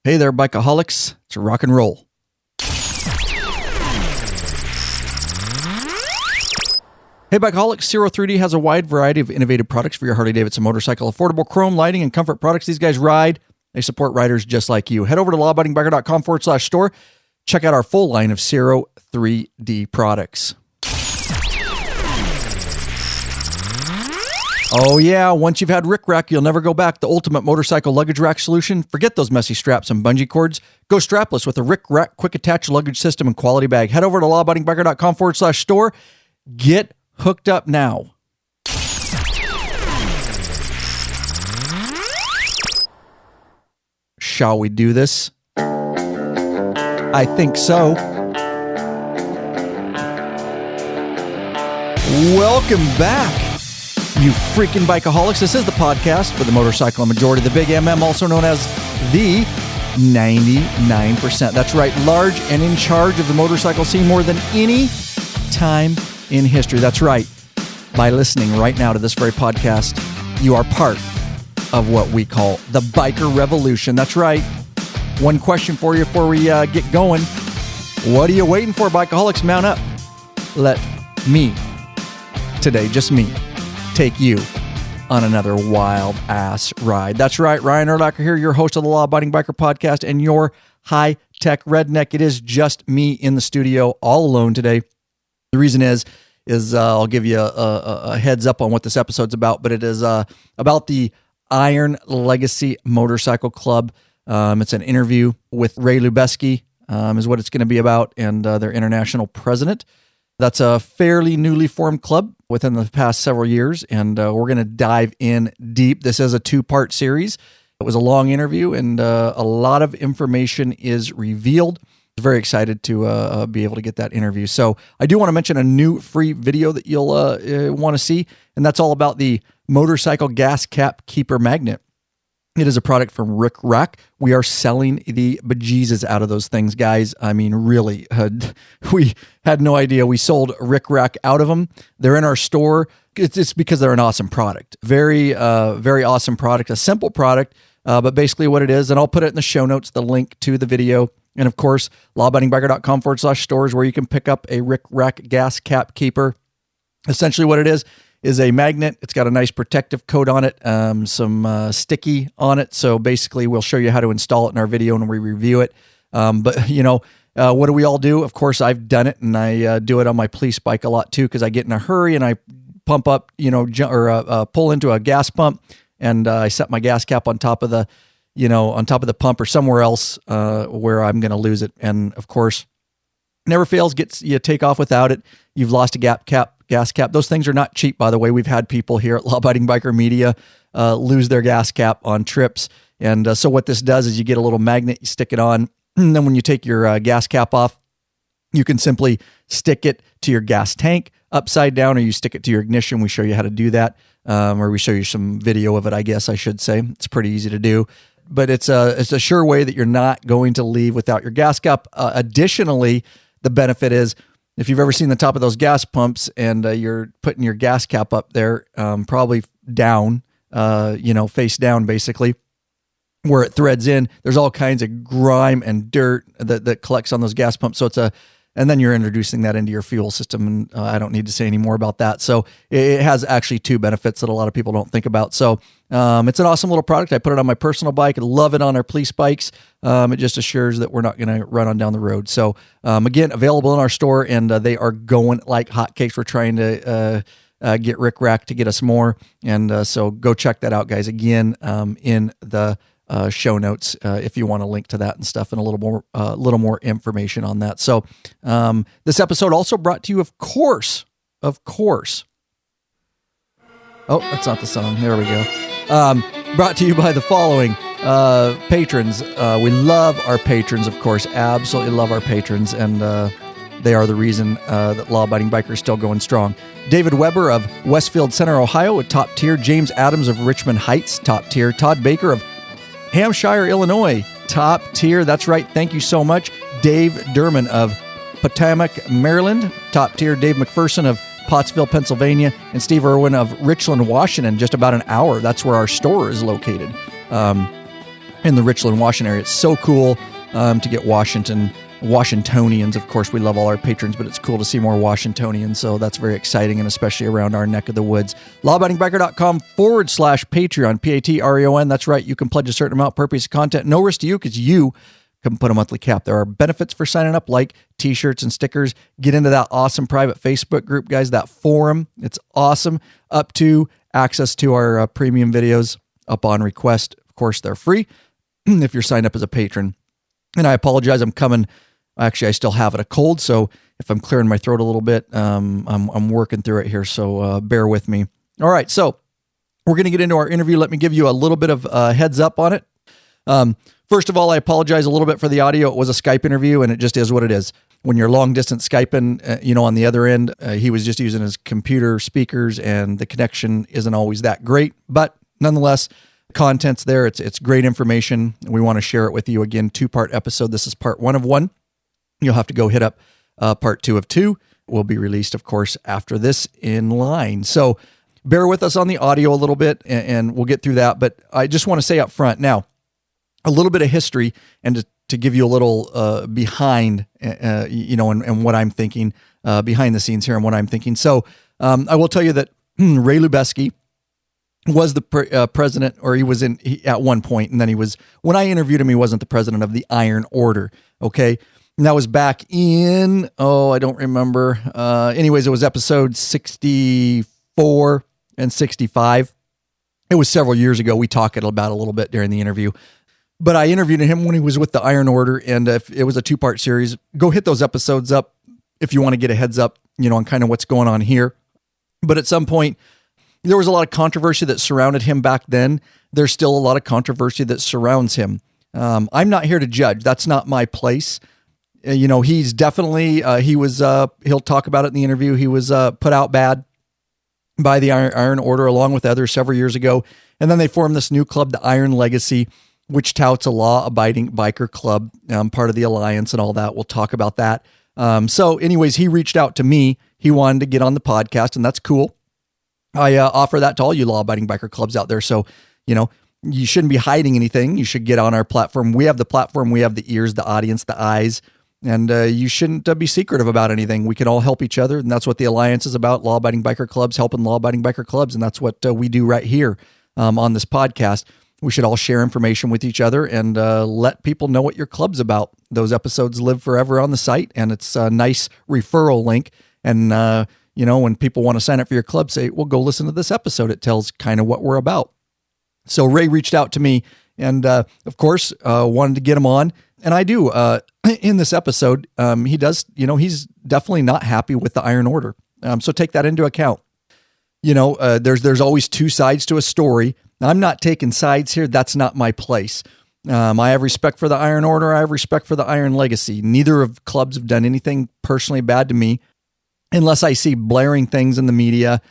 Hey there, bikeaholics. It's rock and roll. Hey, bikeaholics. 3D has a wide variety of innovative products for your Harley-Davidson motorcycle. Affordable chrome, lighting, and comfort products. These guys ride. They support riders just like you. Head over to lawabidingbiker.com/store. Check out our full line of 3D products. Oh yeah, once you've had Rick Rack, you'll never go back. The ultimate motorcycle luggage rack solution. Forget those messy straps and bungee cords. Go strapless with a Rick Rack quick attach luggage system and quality bag. Head over to lawabidingbiker.com/store. Get hooked up now. Shall we do this? I think so. Welcome back, you freaking bikeaholics. This is the podcast for the motorcycle majority, the big MM, also known as the 99%. That's right, large and in charge of the motorcycle scene more than any time in history. That's right. By listening right now to this very podcast, you are part of what we call the biker revolution. That's right. One question for you before we get going. What are you waiting for, bikeaholics? Mount up. Let me, today, just me, take you on another wild-ass ride. That's right. Ryan Erlacher here, your host of the Law Abiding Biker Podcast and your high-tech redneck. It is just me in the studio all alone today. The reason is I'll give you a heads up on what this episode's about, but it is about the Iron Legacy Motorcycle Club. It's an interview with Ray Lubesky, is what it's going to be about, and their international president. That's a fairly newly formed club within the past several years, and we're going to dive in deep. This is a two-part series. It was a long interview, and a lot of information is revealed. Very excited to be able to get that interview. So I do want to mention a new free video that you'll want to see, and that's all about the motorcycle gas cap keeper magnet. It is a product from Rick Rack. We are selling the bejesus out of those things, guys. I mean, really, we had no idea. We sold Rick Rack out of them. They're in our store. It's because they're an awesome product. Very, very awesome product. A simple product, but basically what it is, and I'll put it in the show notes, the link to the video. And of course, lawabidingbiker.com/stores where you can pick up a Rick Rack gas cap keeper. Essentially what it is a magnet. It's got a nice protective coat on it, some sticky on it. So basically we'll show you how to install it in our video when we review it. But you know, what do we all do? Of course, I've done it, and I do it on my police bike a lot too, because I get in a hurry and I pump up, pull into a gas pump, and I set my gas cap on top of the pump or somewhere else where I'm going to lose it. And of course, never fails, you take off without it. You've lost a gas cap. Those things are not cheap, by the way. We've had people here at Law Abiding Biker Media lose their gas cap on trips. And so what this does is you get a little magnet, you stick it on, and then when you take your gas cap off, you can simply stick it to your gas tank upside down, or you stick it to your ignition. We show you how to do that, or we show you some video of it, I guess I should say. It's pretty easy to do. But it's a sure way that you're not going to leave without your gas cap. Additionally, the benefit is, if you've ever seen the top of those gas pumps and you're putting your gas cap up there, probably down, face down basically, where it threads in, there's all kinds of grime and dirt that collects on those gas pumps. So and then you're introducing that into your fuel system, and I don't need to say any more about that. So it has actually two benefits that a lot of people don't think about. So it's an awesome little product. I put it on my personal bike. I love it on our police bikes. It just assures that we're not going to run on down the road. So again, available in our store, and they are going like hotcakes. We're trying to get Rick Rack to get us more, and so go check that out, guys. Again, in the show notes if you want to link to that and stuff, and a little more information on that. So this episode also brought to you, of course. Oh, that's not the song. There we go. Brought to you by the following patrons. We love our patrons, of course. Absolutely love our patrons, and they are the reason that Law Abiding Biker is still going strong. David Weber of Westfield Center, Ohio, a top tier. James Adams of Richmond Heights, top tier. Todd Baker of Hampshire, Illinois, top tier. That's right. Thank you so much. Dave Derman of Potomac, Maryland, top tier. Dave McPherson of Pottsville, Pennsylvania, and Steve Irwin of Richland, Washington, just about an hour. That's where our store is located. in the Richland, Washington area. It's so cool to get Washingtonians. Of course, we love all our patrons, but it's cool to see more Washingtonians. So that's very exciting, and especially around our neck of the woods. lawabidingbiker.com/Patreon, Patreon. That's right. You can pledge a certain amount per piece of content. No risk to you because you can put a monthly cap. There are benefits for signing up, like t-shirts and stickers. Get into that awesome private Facebook group, guys, that forum. It's awesome. Up to access to our premium videos up on request. Of course, they're free if you're signed up as a patron. And I apologize. Actually, I still have a cold, so if I'm clearing my throat a little bit, I'm working through it here, so bear with me. All right, so we're going to get into our interview. Let me give you a little bit of heads up on it. First of all, I apologize a little bit for the audio. It was a Skype interview, and it just is what it is. When you're long-distance Skyping, on the other end, he was just using his computer speakers, and the connection isn't always that great. But nonetheless, content's there. It's great information. We want to share it with you. Again, 2-part episode. This is part 1 of 1. You'll have to go hit up part 2 of 2. Will be released, of course, after this in line. So bear with us on the audio a little bit, and we'll get through that. But I just want to say up front now, a little bit of history and to give you a little behind, and what I'm thinking, behind the scenes here and what I'm thinking. So I will tell you that Ray Lubesky was the president, or he was at one point, and then when I interviewed him, he wasn't the president of the Iron Order, okay? And that was back in, I don't remember. Anyways, it was episode 64 and 65. It was several years ago. We talked about it a little bit during the interview. But I interviewed him when he was with the Iron Order, and if it was a 2-part series. Go hit those episodes up if you want to get a heads up, on kind of what's going on here. But at some point, there was a lot of controversy that surrounded him back then. There's still a lot of controversy that surrounds him. I'm not here to judge. That's not my place. He's definitely, he'll talk about it in the interview. He was put out bad by the Iron Order along with others several years ago. And then they formed this new club, the Iron Legacy, which touts a law-abiding biker club, part of the alliance and all that. We'll talk about that. So anyways, he reached out to me. He wanted to get on the podcast, and that's cool. I offer that to all you law-abiding biker clubs out there. So, you shouldn't be hiding anything. You should get on our platform. We have the platform. We have the ears, the audience, the eyes, and you shouldn't be secretive about anything. We can all help each other, and that's what the alliance is about, law-abiding biker clubs, helping law-abiding biker clubs, and that's what we do right here on this podcast. We should all share information with each other and let people know what your club's about. Those episodes live forever on the site, and it's a nice referral link. And, when people want to sign up for your club, say, well, go listen to this episode. It tells kind of what we're about. So Ray reached out to me and, of course, wanted to get him on. And I do. In this episode, he does, he's definitely not happy with the Iron Order. So take that into account. There's always 2 sides to a story. Now, I'm not taking sides here. That's not my place. I have respect for the Iron Order. I have respect for the Iron Legacy. Neither of clubs have done anything personally bad to me, unless I see blaring things in the media,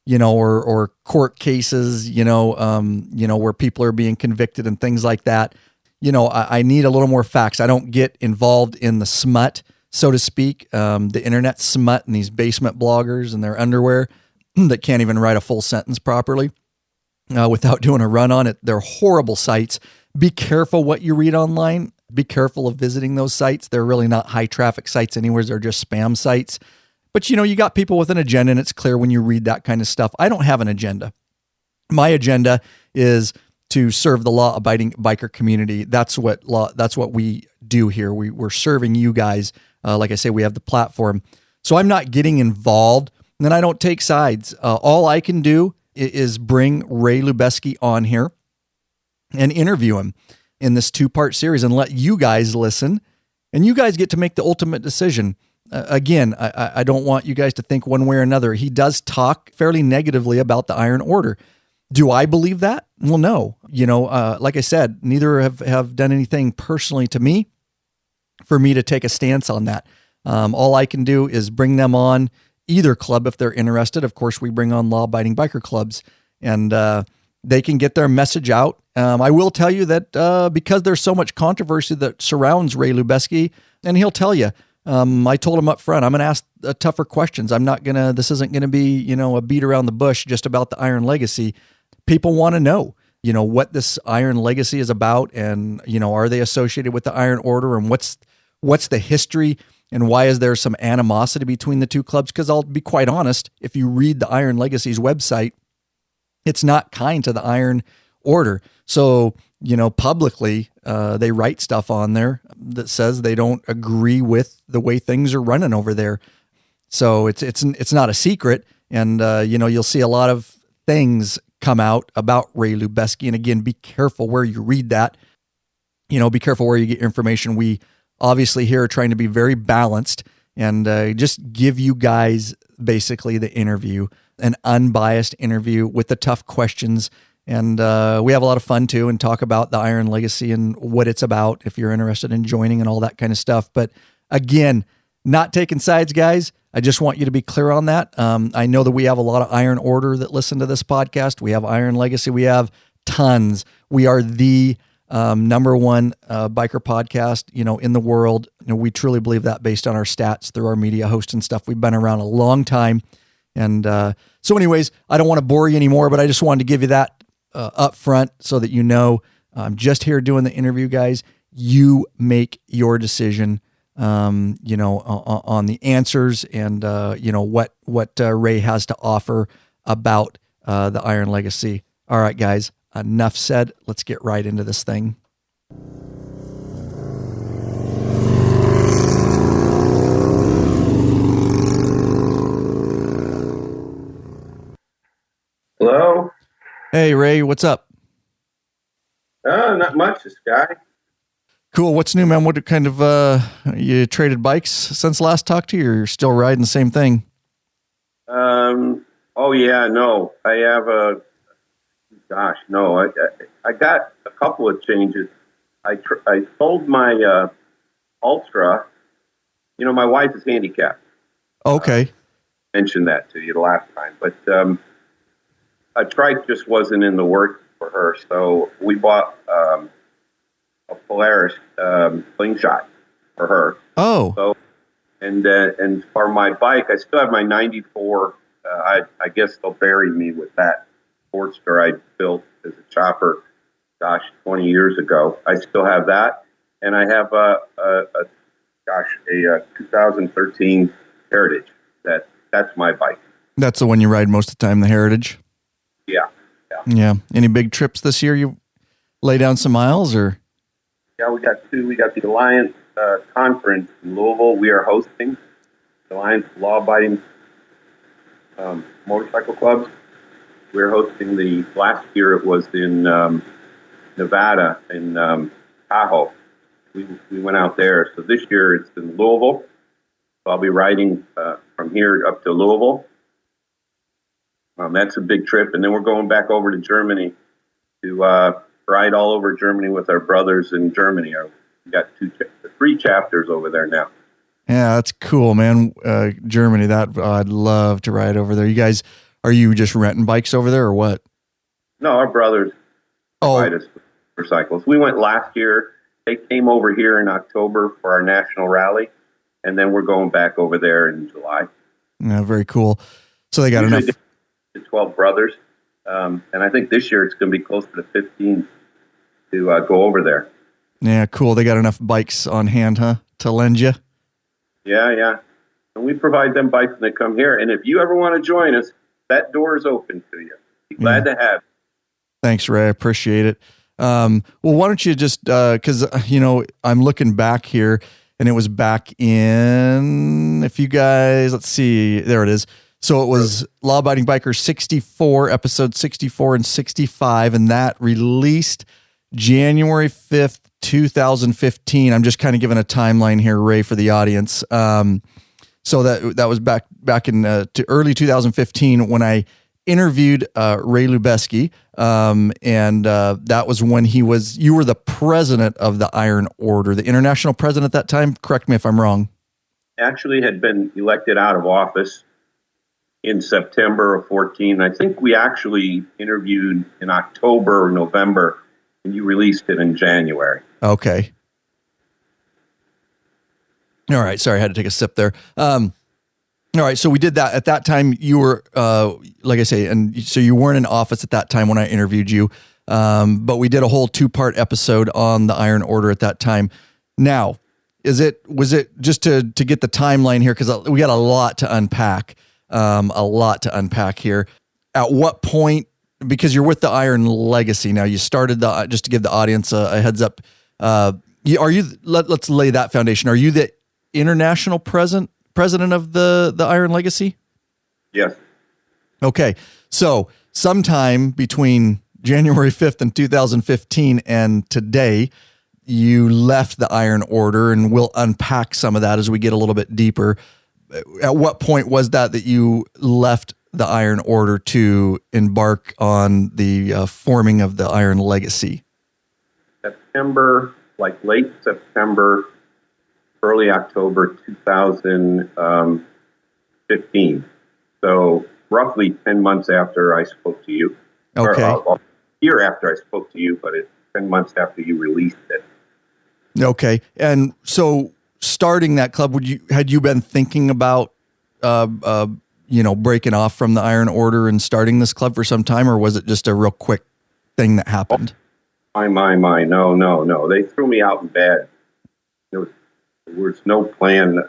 or court cases, where people are being convicted and things like that. I need a little more facts. I don't get involved in the smut, so to speak, the internet smut and these basement bloggers and their underwear that can't even write a full sentence properly. Without doing a run on it. They're horrible sites. Be careful what you read online. Be careful of visiting those sites. They're really not high traffic sites anywhere. They're just spam sites. But you got people with an agenda, and it's clear when you read that kind of stuff. I don't have an agenda. My agenda is to serve the law-abiding biker community. That's what we do here. We're serving you guys. Like I say, we have the platform. So I'm not getting involved, and then I don't take sides. All I can do is bring Ray Lubesky on here and interview him in this 2-part series and let you guys listen, and you guys get to make the ultimate decision. Again, I don't want you guys to think one way or another. He does talk fairly negatively about the Iron Order. Do I believe that? Well, no. Like I said, neither have done anything personally to me for me to take a stance on that. All I can do is bring them on either club if they're interested. Of course, we bring on law-abiding biker clubs, and they can get their message out. I will tell you that because there's so much controversy that surrounds Ray Lubesky, and he'll tell you, I told him up front, I'm going to ask tougher questions. This isn't going to be, a beat around the bush just about the Iron Legacy. People want to know. what this Iron Legacy is about, and are they associated with the Iron Order, and what's the history, and why is there some animosity between the two clubs? Because I'll be quite honest, if you read the Iron Legacy's website, it's not kind to the Iron Order. So publicly, they write stuff on there that says they don't agree with the way things are running over there. So it's not a secret, and you'll see a lot of things come out about Ray Lubesky. And again, be careful where you read that. Be careful where you get your information. We obviously here are trying to be very balanced and just give you guys basically the interview, an unbiased interview with the tough questions. And we have a lot of fun too, and talk about the Iron Legacy and what it's about if you're interested in joining and all that kind of stuff. But again, not taking sides, guys. I just want you to be clear on that. I know that we have a lot of Iron Order that listen to this podcast. We have Iron Legacy. We have tons. We are the number one biker podcast, in the world. We truly believe that based on our stats through our media host and stuff. We've been around a long time. And so anyways, I don't want to bore you anymore, but I just wanted to give you that up front so that I'm just here doing the interview, guys. You make your decision, on the answers and, what Ray has to offer about the Iron Legacy. All right, guys, enough said. Let's get right into this thing. Hello? Hey, Ray, what's up? Not much, this guy. Cool. What's new, man? What kind of, you traded bikes since last talked to you, or you're still riding the same thing? Oh yeah, no, I have I got a couple of changes. I sold my, Ultra. My wife is handicapped. Okay. Mentioned that to you the last time, but, a trike just wasn't in the works for her. So we bought, a Polaris slingshot for her. Oh. So, and for my bike, I still have my 94. I guess they'll bury me with that Sportster I built as a chopper, 20 years ago. I still have that, and I have a 2013 Heritage. That's my bike. That's the one you ride most of the time, the Heritage. Yeah. Any big trips this year? You lay down some miles, or? Yeah, we got two. We got the Alliance conference in Louisville. We are hosting the Alliance Law-Abiding Motorcycle Clubs. We're hosting last year it was in Nevada, in Tahoe. We went out there. So this year it's in Louisville. So I'll be riding from here up to Louisville. That's a big trip. And then we're going back over to Germany to ride all over Germany with our brothers in Germany. We got 3 chapters over there now. Yeah, that's cool, man. Germany, I'd love to ride over there. You guys, are you just renting bikes over there or what? No, our brothers provide us with motorcycles. We went last year. They came over here in October for our national rally, and then we're going back over there in July. Yeah, very cool. So they got Usually enough. 12 brothers, and I think this year it's going to be closer to 15 to go over there. Yeah, cool. They got enough bikes on hand, huh, to lend you? Yeah. And we provide them bikes when they come here. And if you ever want to join us, that door is open to you. Be glad to have you. Thanks, Ray. I appreciate it. Well, why don't you just, because, I'm looking back here, and it was back in, if you guys, let's see, there it is. So it was Law Abiding Biker 64, episode 64 and 65, and that released January 5th, 2015. I'm just kind of giving a timeline here, Ray, for the audience. So that was back in to early 2015 when I interviewed Ray Lubesky, and that was when you were the president of the Iron Order, the international president at that time. Correct me if I'm wrong. Actually had been elected out of office in September of 14. I think we actually interviewed in October or November, and you released it in January. Okay. All right. Sorry, I had to take a sip there. All right. So we did that. At that time, you were, like I say, and so you weren't in office at that time when I interviewed you. But we did a whole 2-part episode on the Iron Order at that time. Now, was it just to get the timeline here, because we got a lot to unpack, here. At what point, because you're with the Iron Legacy now, you started just to give the audience a heads up. Let's lay that foundation. Are you the international president of the Iron Legacy? Yes. Okay. So sometime between January 5th in 2015 and today, you left the Iron Order, and we'll unpack some of that as we get a little bit deeper. At what point was that you left the Iron Order to embark on the forming of the Iron Legacy? September, late September, early October 2015. So roughly 10 months after I spoke to you. Okay. Or a year after I spoke to you, but it's 10 months after you released it. Okay. And so starting that club, had you been thinking about breaking off from the Iron Order and starting this club for some time, or was it just a real quick thing that happened? My. No. They threw me out in bed. There was no plan.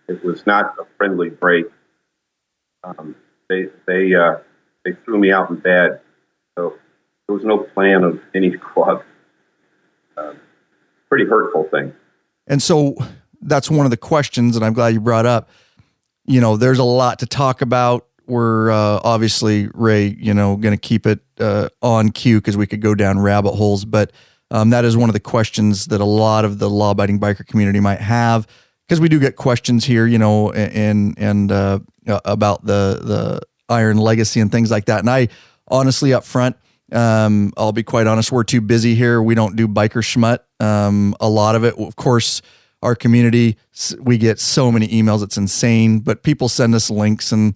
It was not a friendly break. They threw me out in bed. So there was no plan of any club. Pretty hurtful thing. And so that's one of the questions, and I'm glad you brought up. There's a lot to talk about. We're obviously, Ray, going to keep it on cue because we could go down rabbit holes. But that is one of the questions that a lot of the law-abiding biker community might have, because we do get questions here, and about the Iron Legacy and things like that. And I honestly, up front, I'll be quite honest, we're too busy here. We don't do biker schmut. A lot of it, of course, our community, we get so many emails, it's insane, but people send us links, and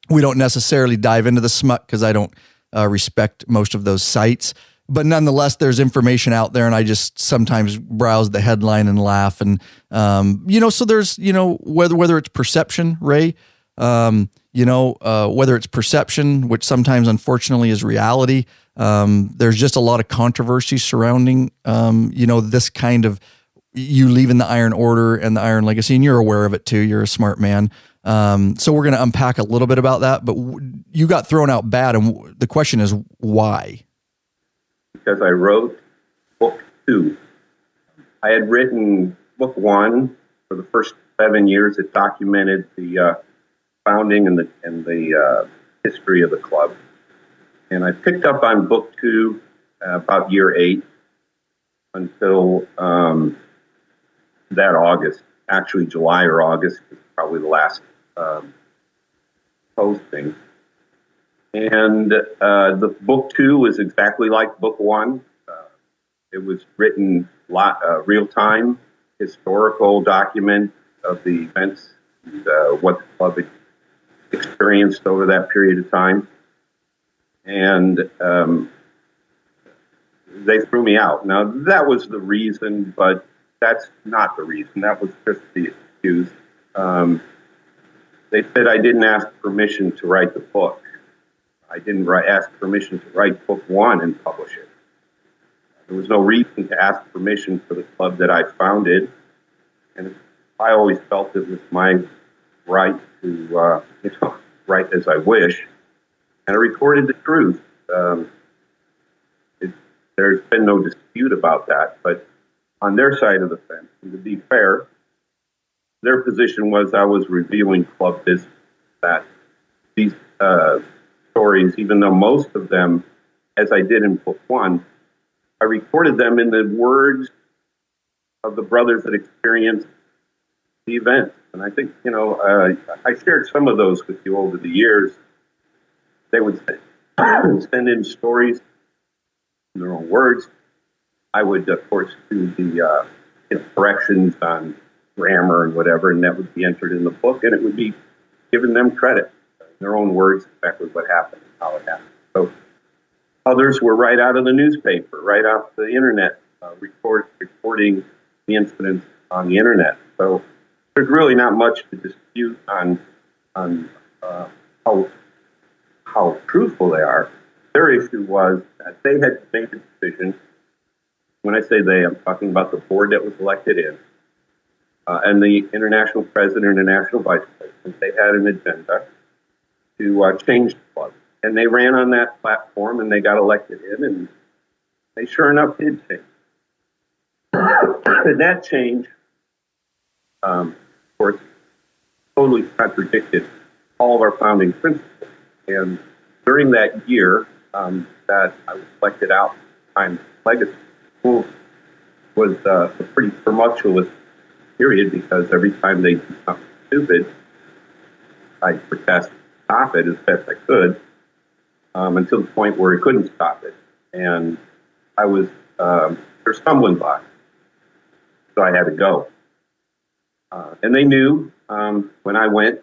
we don't necessarily dive into the smut because I don't respect most of those sites. But nonetheless, there's information out there, and I just sometimes browse the headline and laugh. And, so there's, whether it's perception, Ray, whether it's perception, which sometimes unfortunately is reality. There's just a lot of controversy surrounding, this kind of you leaving the Iron Order and the Iron Legacy, and you're aware of it too. You're a smart man. So we're going to unpack a little bit about that, but you got thrown out bad. And the question is why? Because I wrote book 2. I had written book 1 for the first 7 years. It documented the founding and the history of the club. And I picked up on book 2 about year 8 until that August. Actually, July or August is probably the last posting. And the book 2 was exactly like book 1. It was written real time, historical document of the events, and, what the club experienced over that period of time. And they threw me out. Now, that was the reason, but that's not the reason. That was just the excuse. They said I didn't ask permission to write the book. I didn't ask permission to write book 1 and publish it. There was no reason to ask permission for the club that I founded, and I always felt it was my right to write as I wish. And I recorded the truth. There's been no dispute about that, but on their side of the fence, and to be fair, their position was I was revealing club business, that these stories, even though most of them, as I did in book 1, I recorded them in the words of the brothers that experienced the event. And I think, I shared some of those with you over the years. They would send in stories in their own words. I would, of course, do the corrections on grammar and whatever, and that would be entered in the book, and it would be giving them credit in their own words, exactly what happened, how it happened. So others were right out of the newspaper, right off the internet, reporting the incidents on the internet. So there's really not much to dispute on how truthful they are. their issue was that they had to make a decision. When I say they, I'm talking about the board that was elected in, and the international president and national vice president. They had an agenda to change the club. And they ran on that platform, and they got elected in, and they sure enough did change. And that change, of course, totally contradicted all of our founding principles. And during that year that I was elected out, I'm Legacy School was a pretty tumultuous period because every time they do something stupid, I protest, stop it as best I could, until the point where I couldn't stop it. And I was their stumbling block, so I had to go. And they knew when I went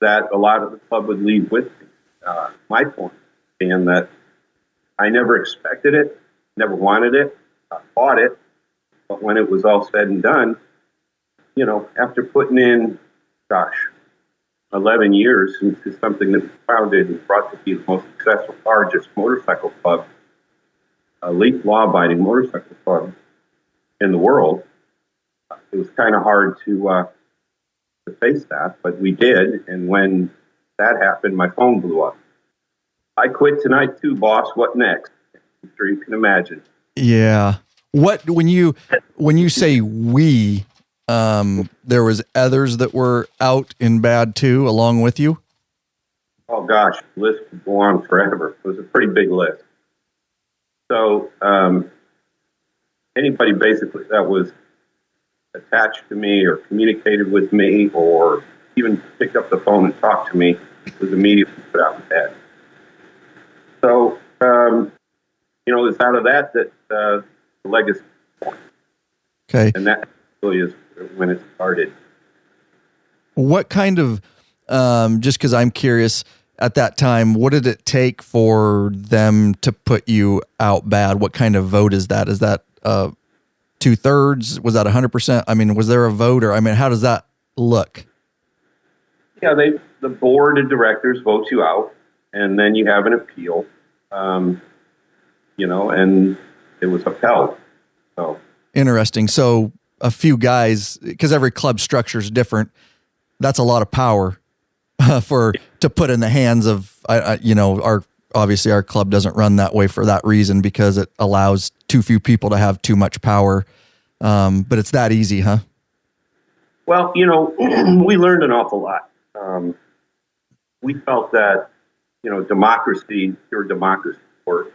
that a lot of the club would leave with me. My point being that I never expected it, never wanted it, I fought it, but when it was all said and done, after putting in, 11 years into something that was founded and brought to be the most successful, largest motorcycle club, elite law-abiding motorcycle club in the world, it was kind of hard to face that, but we did. And when that happened, my phone blew up. I quit tonight too, boss. What next? I'm sure you can imagine. Yeah. When you say we, there was others that were out in bad too, along with you? Oh gosh, the list could go on forever. It was a pretty big list. So anybody basically that was attached to me or communicated with me or even picked up the phone and talked to me was immediately put out of bed. So, it's out of that the legacy point. Okay. And that really is when it started. What kind of, just because I'm curious, at that time, what did it take for them to put you out bad? What kind of vote is that? Is that 2/3? Was that 100%? I mean, was there a vote, or how does that look? Yeah, the board of directors votes you out, and then you have an appeal, and it was upheld. So interesting. So a few guys, because every club structure is different. That's a lot of power to put in the hands of, obviously our club doesn't run that way for that reason, because it allows too few people to have too much power. But it's that easy, huh? Well, we learned an awful lot. We felt that, democracy, pure democracy works.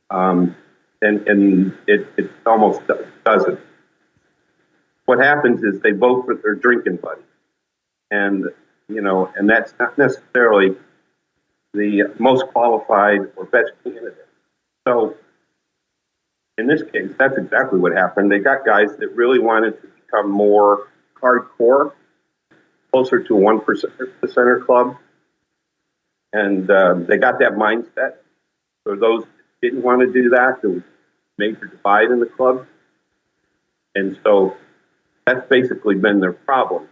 And it almost doesn't. What happens is they vote for their drinking buddy. And that's not necessarily the most qualified or best candidate. So in this case, that's exactly what happened. They got guys that really wanted to become more hardcore, closer to a 1%er club. And they got that mindset. For those that didn't want to do that, there was a major divide in the club. And so that's basically been their problem.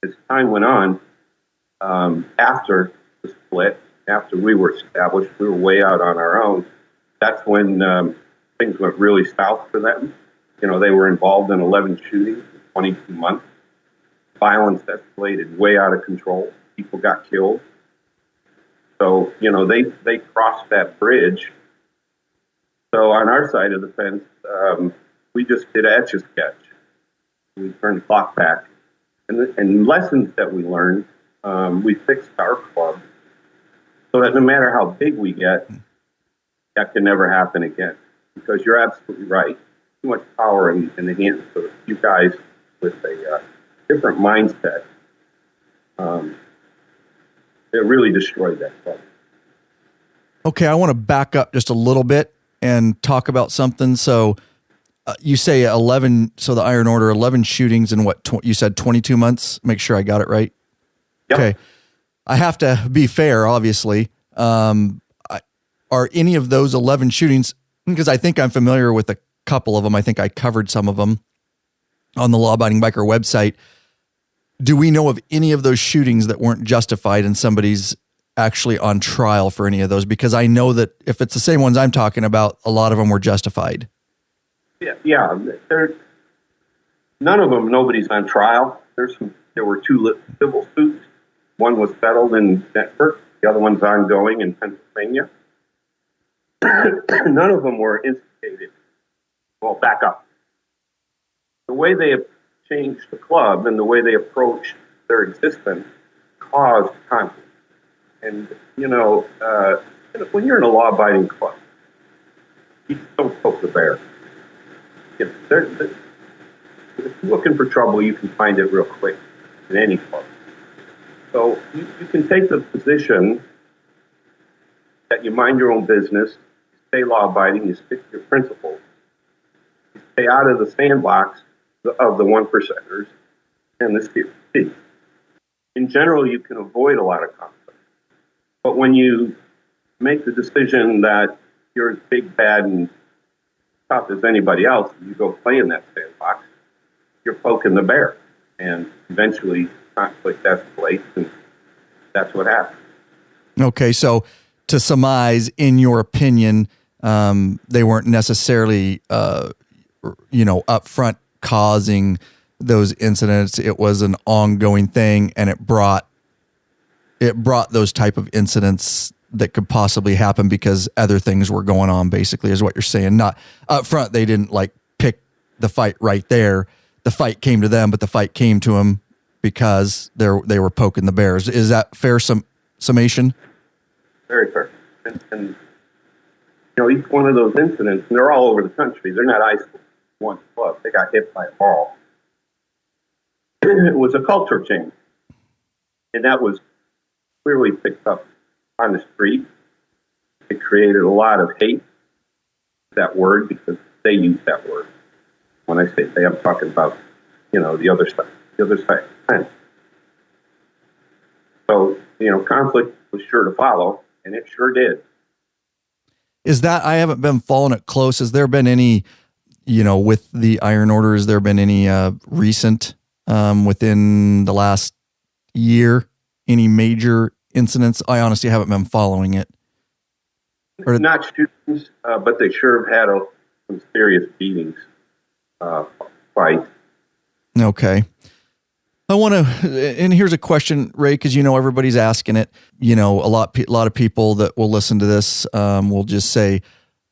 As time went on, after the split, after we were established, we were way out on our own. That's when things went really south for them. They were involved in 11 shootings in 22 months. Violence escalated way out of control. People got killed. So, they crossed that bridge. So on our side of the fence, we just did Etch-a-Sketch. We turned the clock back. And lessons that we learned, we fixed our club so that no matter how big we get, that can never happen again. Because you're absolutely right. Too much power in the hands of a few guys with a different mindset. It really destroyed that club. Okay, I want to back up just a little bit and talk about something. So you say 11, so the Iron Order, 11 shootings in you said 22 months? Make sure I got it right. Yep. Okay. I have to be fair, obviously. Are any of those 11 shootings, because I think I'm familiar with a couple of them. I think I covered some of them on the Law Abiding Biker website. Do we know of any of those shootings that weren't justified and somebody's actually on trial for any of those? Because I know that if it's the same ones I'm talking about, a lot of them were justified. Yeah. None of them, nobody's on trial. There were two civil suits. One was settled in Denver. The other one's ongoing in Pennsylvania. None of them were instigated. Well, back up. The way they have changed the club and the way they approached their existence caused conflict. And, when you're in a law-abiding club, you don't poke the bear. If you're looking for trouble, you can find it real quick in any club. So you can take the position that you mind your own business, you stay law-abiding, you stick to your principles, you stay out of the sandbox of the one percenters and the city. In general, you can avoid a lot of conflict. But when you make the decision that you're as big, bad, and tough as anybody else, and you go play in that sandbox, you're poking the bear. And eventually, conflict escalates, and that's what happens. Okay, so to surmise, in your opinion, they weren't necessarily, up front causing those incidents. It was an ongoing thing, and it brought those type of incidents that could possibly happen because other things were going on, basically, is what you're saying. Not up front, they didn't pick the fight right there. The fight came to them, but the fight came to them because they were poking the bears. Is that fair summation? Very fair. And each one of those incidents, and they're all over the country. They're not isolated in one club. They got hit by a ball. It was a culture change. And that was clearly picked up on the street. It created a lot of hate, that word, because they use that word. When I say they, I'm talking about, the other side of the fence. So, conflict was sure to follow, and it sure did. Is that, I haven't been following it close. Has there been any, with the Iron Order, has there been any recent, within the last year, any major incidents? I honestly haven't been following it. Not shootings, but they sure have had some serious beatings, fights. Okay. I want to, and here's a question, Ray, because everybody's asking it. A lot of people that will listen to this will just say,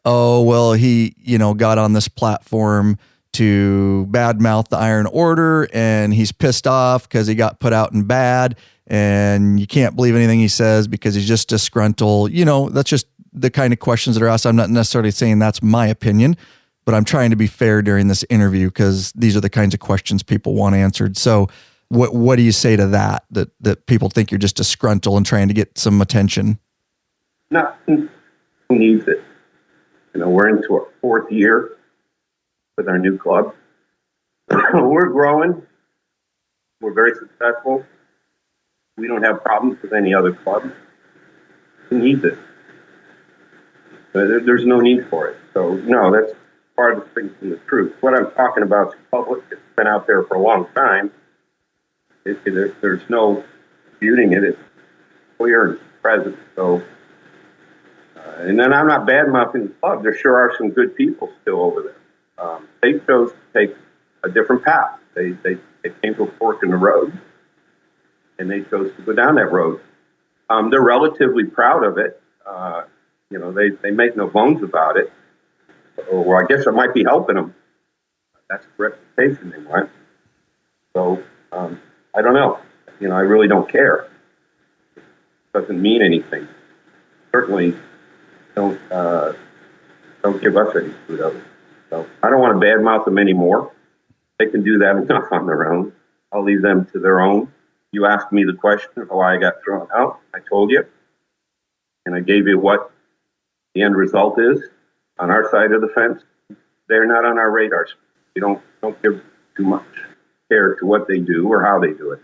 "Oh, well, he got on this platform to badmouth the Iron Order, and he's pissed off because he got put out in bad, and you can't believe anything he says because he's just disgruntled." That's just the kind of questions that are asked. I'm not necessarily saying that's my opinion, but I'm trying to be fair during this interview because these are the kinds of questions people want answered. So what do you say to that people think you're just disgruntled and trying to get some attention? No, who needs it? We're into our fourth year with our new club. We're growing. We're very successful. We don't have problems with any other club. Who needs it? There's no need for it. So, no, that's part of the thing from the truth. What I'm talking about is public. It's been out there for a long time. There's no disputing it. It's clear and present. So, and then I'm not bad-mouthing the club. There sure are some good people still over there. They chose to take a different path. They came to a fork in the road, and they chose to go down that road. They're relatively proud of it. They make no bones about it. Or I guess it might be helping them. That's the reputation they want. So, I don't know. I really don't care. It doesn't mean anything. Certainly don't give us any kudos. So I don't want to badmouth them anymore. They can do that enough on their own. I'll leave them to their own. You asked me the question of why I got thrown out. I told you. And I gave you what the end result is on our side of the fence. They're not on our radar. We don't give too much care to what they do or how they do it.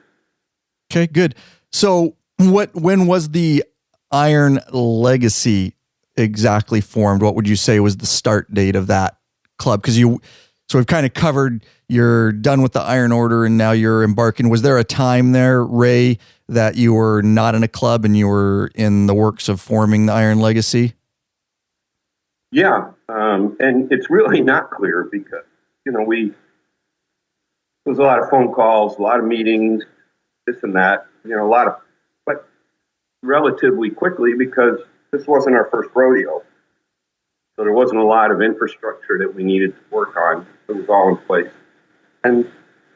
Okay, good. So when was the Iron Legacy exactly formed? What would you say was the start date of that club? Because So we've kind of covered, you're done with the Iron Order and now you're embarking. Was there a time there, Ray, that you were not in a club and you were in the works of forming the Iron Legacy? Yeah, and it's really not clear because, there's a lot of phone calls, a lot of meetings, this and that, but relatively quickly because this wasn't our first rodeo. So there wasn't a lot of infrastructure that we needed to work on. It was all in place. And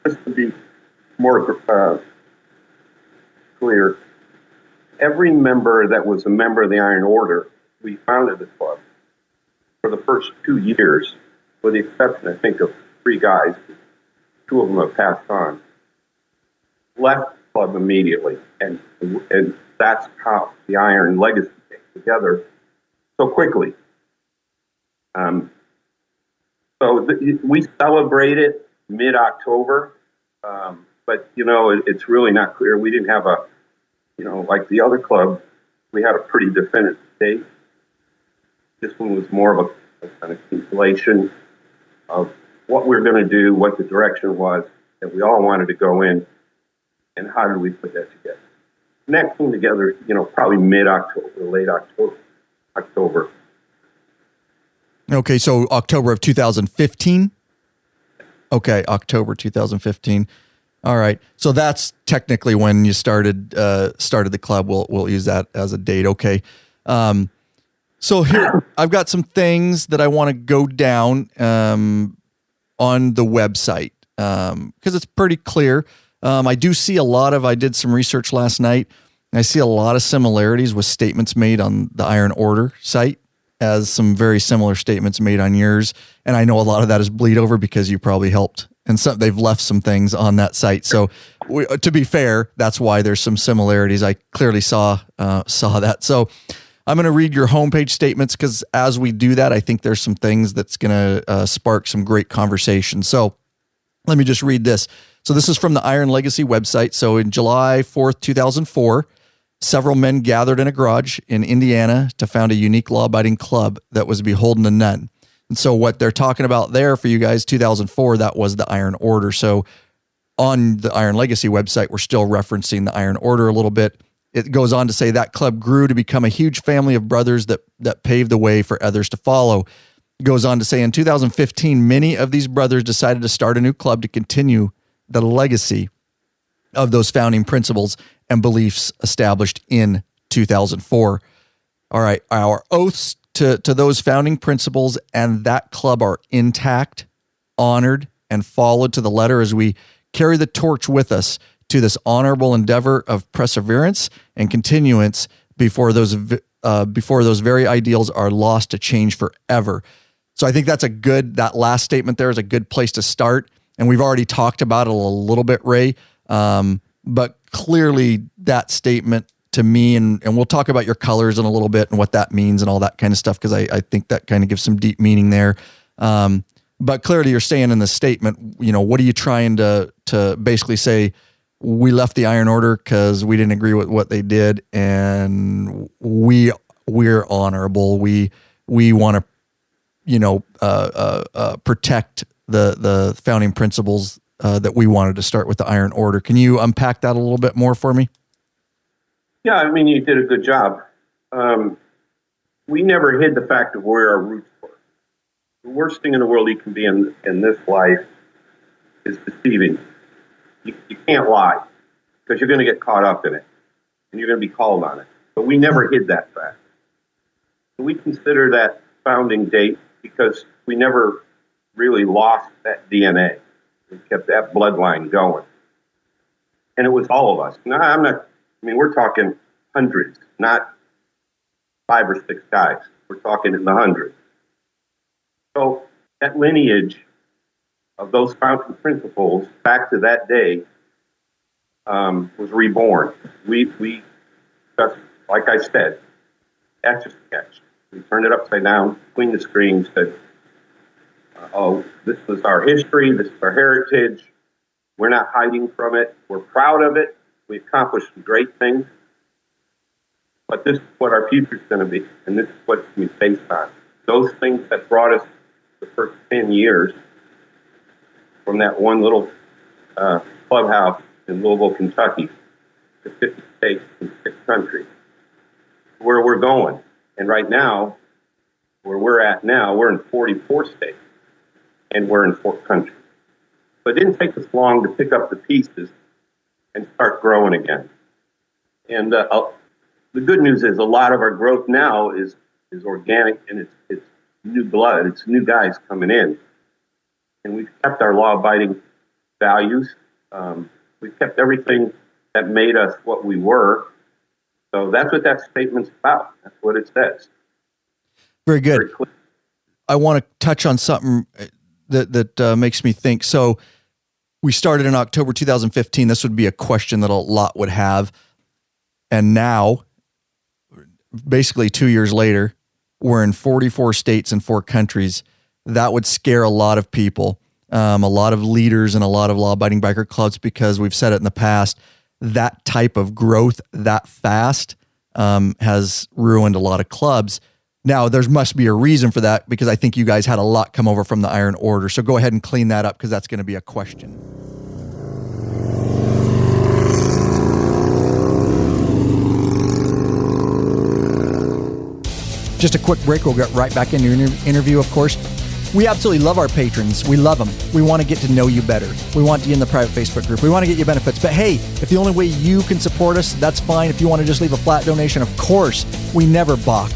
just to be more clear, every member that was a member of the Iron Order, we founded the club for the first 2 years, with the exception, I think, of 3 guys. 2 of them have passed on. Left the club immediately. And that's how the Iron Legacy came together so quickly. We celebrate it mid-October, but, it's really not clear. We didn't have like the other club, we had a pretty definitive date. This one was more of a kind of compilation of what we're going to do, what the direction was that we all wanted to go in, and how did we put that together. And that came together, probably mid-October, late October. Okay, so October of 2015? Okay, October 2015. All right. So that's technically when you started the club. We'll use that as a date. Okay. So here I've got some things that I want to go down on the website because it's pretty clear. I do see I did some research last night, and I see a lot of similarities with statements made on the Iron Order site as some very similar statements made on yours. And I know a lot of that is bleed over because you probably helped, and they've left some things on that site. So to be fair, that's why there's some similarities. I clearly saw that. So I'm going to read your homepage statements because as we do that, I think there's some things that's going to spark some great conversation. So let me just read this. So this is from the Iron Legacy website. So in July 4th, 2004, several men gathered in a garage in Indiana to found a unique law-abiding club that was beholden to none. And so what they're talking about there for you guys, 2004, that was the Iron Order. So on the Iron Legacy website, we're still referencing the Iron Order a little bit. It goes on to say that club grew to become a huge family of brothers that paved the way for others to follow. It goes on to say in 2015, many of these brothers decided to start a new club to continue the legacy of those founding principles and beliefs established in 2004. All right, our oaths to those founding principles and that club are intact, honored, and followed to the letter as we carry the torch with us to this honorable endeavor of perseverance and continuance before those very ideals are lost to change forever. So I think that last statement there is a good place to start. And we've already talked about it a little bit, Ray. But clearly that statement to me, and we'll talk about your colors in a little bit and what that means and all that kind of stuff, because I think that kind of gives some deep meaning there. But clearly you're saying in the statement, what are you trying to basically say? We left the Iron Order because we didn't agree with what they did, and we're honorable. We want to protect the founding principles that we wanted to start with the Iron Order. Can you unpack that a little bit more for me? Yeah, I mean, you did a good job. We never hid the fact of where our roots were. The worst thing in the world you can be in this life is deceiving. You can't lie because you're going to get caught up in it and you're going to be called on it. But we never hid that fact. We consider that founding date because we never really lost that DNA. We kept that bloodline going. And it was all of us. Now, we're talking hundreds, not 5 or 6 guys. We're talking in the hundreds. So that lineage of those founding principles back to that day was reborn. We just, like I said, etch a sketch. We turned it upside down, cleaned the screen, said, this was our history, this is our heritage. We're not hiding from it. We're proud of it. We accomplished some great things. But this is what our future is going to be, and this is what it's going to be based on. Those things that brought us the first 10 years from that one little clubhouse in Louisville, Kentucky, to 50 states and 6 countries, where we're going. And right now, where we're at now, we're in 44 states, and we're in 4 countries. So it didn't take us long to pick up the pieces and start growing again. And the good news is a lot of our growth now is organic, and it's new blood. It's new guys coming in. And we've kept our law-abiding values. We've kept everything that made us what we were. So that's what that statement's about. That's what it says. Very good. I want to touch on something that makes me think. So we started in October 2015. This would be a question that a lot would have. And now, basically 2 years later, we're in 44 states and 4 countries. That would scare a lot of people, a lot of leaders and a lot of law-abiding biker clubs, because we've said it in the past, that type of growth that fast has ruined a lot of clubs. Now, there must be a reason for that, because I think you guys had a lot come over from the Iron Order. So go ahead and clean that up, because that's going to be a question. Just a quick break. We'll get right back into your interview, of course. We absolutely love our patrons. We love them. We want to get to know you better. We want you in the private Facebook group. We want to get you benefits. But hey, if the only way you can support us, that's fine. If you want to just leave a flat donation, of course, we never balk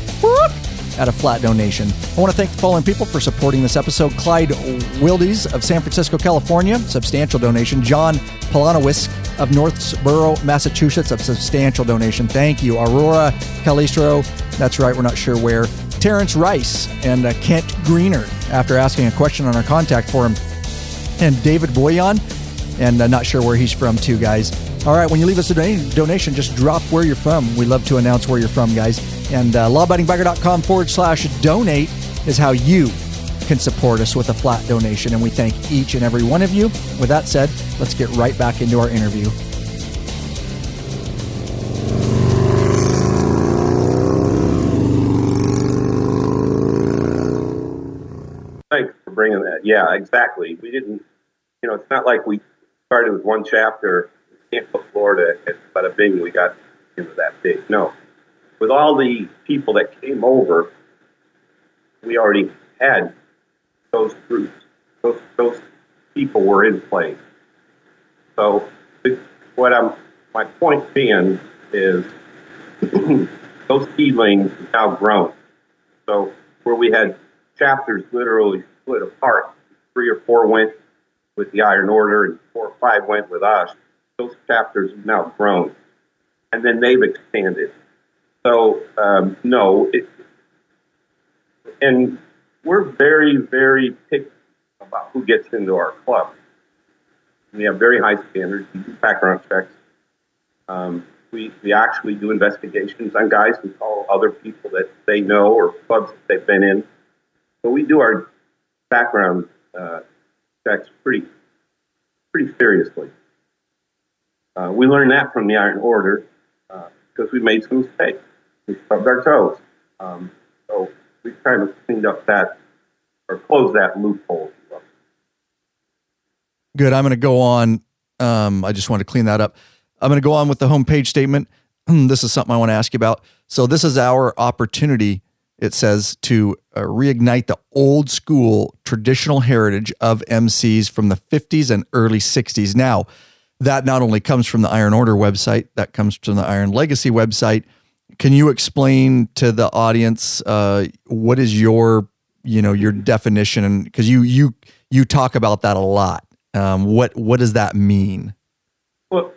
at a flat donation. I want to thank the following people for supporting this episode. Clyde Wildes of San Francisco, California, substantial donation. John Polanowicz of Northborough, Massachusetts, a substantial donation. Thank you. Aurora Calistro, that's right, we're not sure where. Terrence Rice and Kent Greener, after asking a question on our contact form. And David Boyan, and not sure where he's from too, guys. All right, when you leave us a donation, just drop where you're from. We love to announce where you're from, guys. And lawabidingbiker.com/donate is how you can support us with a flat donation. And we thank each and every one of you. With that said, let's get right back into our interview. Thanks for bringing that. Yeah, exactly. We didn't, it's not like we started with one chapter, Tampa, Florida, and bada bing, we got into that big. No. With all the people that came over, we already had those groups. Those people were in place. So my point being is those seedlings have now grown. So where we had chapters literally split apart, 3 or 4 went with the Iron Order and 4 or 5 went with us. Those chapters have now grown, and then they've expanded. So and we're very, very picky about who gets into our club. We have very high standards. We do background checks. We actually do investigations on guys who call other people that they know or clubs that they've been in. So we do our background checks pretty seriously. We learned that from the Iron Order because we made some mistakes. We stubbed our toes. So we kind of cleaned up that, or closed that loophole. Good. I'm going to go on. I just want to clean that up. I'm going to go on with the homepage statement. This is something I want to ask you about. So this is our opportunity, it says, to reignite the old school traditional heritage of MCs from the 50s and early 60s. Now, that not only comes from the Iron Order website, that comes from the Iron Legacy website. Can you explain to the audience what is your definition? And because you talk about that a lot. What does that mean? Well,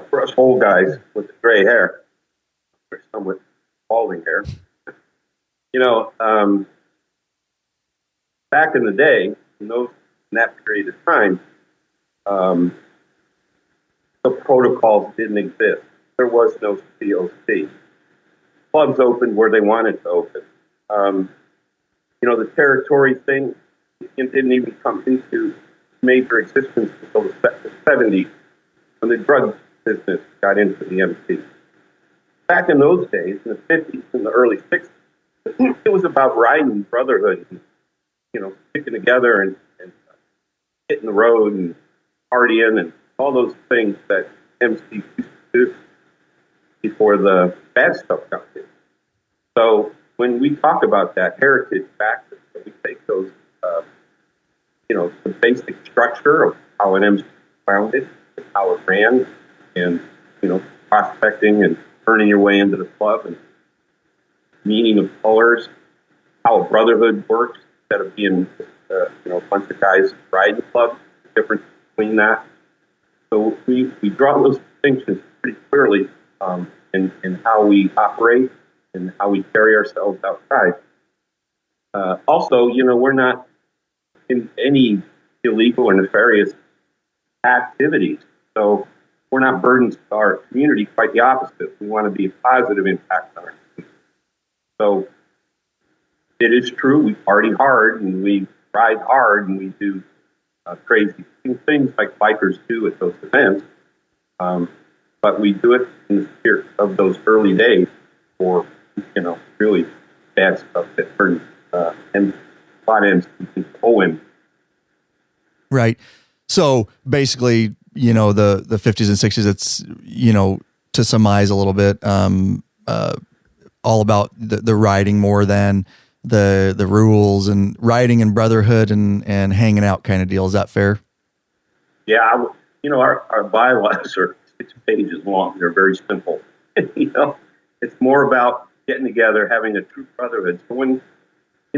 for us old guys with the gray hair, or somewhat balding hair, back in the day, in that period of time, the protocols didn't exist. There was no COC. Clubs opened where they wanted to open. The territory thing, it didn't even come into major existence until the 70s, when the drug business got into the MC. Back in those days, in the 50s and the early 60s, it was about riding brotherhood, and, sticking together and hitting the road and partying and all those things that MC used to do before the bad stuff got in. So when we talk about that heritage factor, we take those, the basic structure of how an MC was founded, how it ran, and, prospecting and earning your way into the club and meaning of colors, how a brotherhood works instead of being, a bunch of guys riding the club, the difference between that. So we draw those distinctions pretty clearly in how we operate and how we carry ourselves outside. Also, we're not in any illegal or nefarious activities. So we're not burdens to our community, quite the opposite. We want to be a positive impact on our community. So it is true, we party hard and we ride hard and we do crazy things like bikers do at those events. But we do it in the spirit of those early days for, really bad stuff that burned and a lot of MCs. Right. So basically, the 50s and 60s, it's, to surmise a little bit, all about the riding more than the rules and riding and brotherhood and hanging out kind of deal. Is that fair? Yeah. Our bylaws are 6 pages long. They're very simple. It's more about getting together, having a true brotherhood. So when,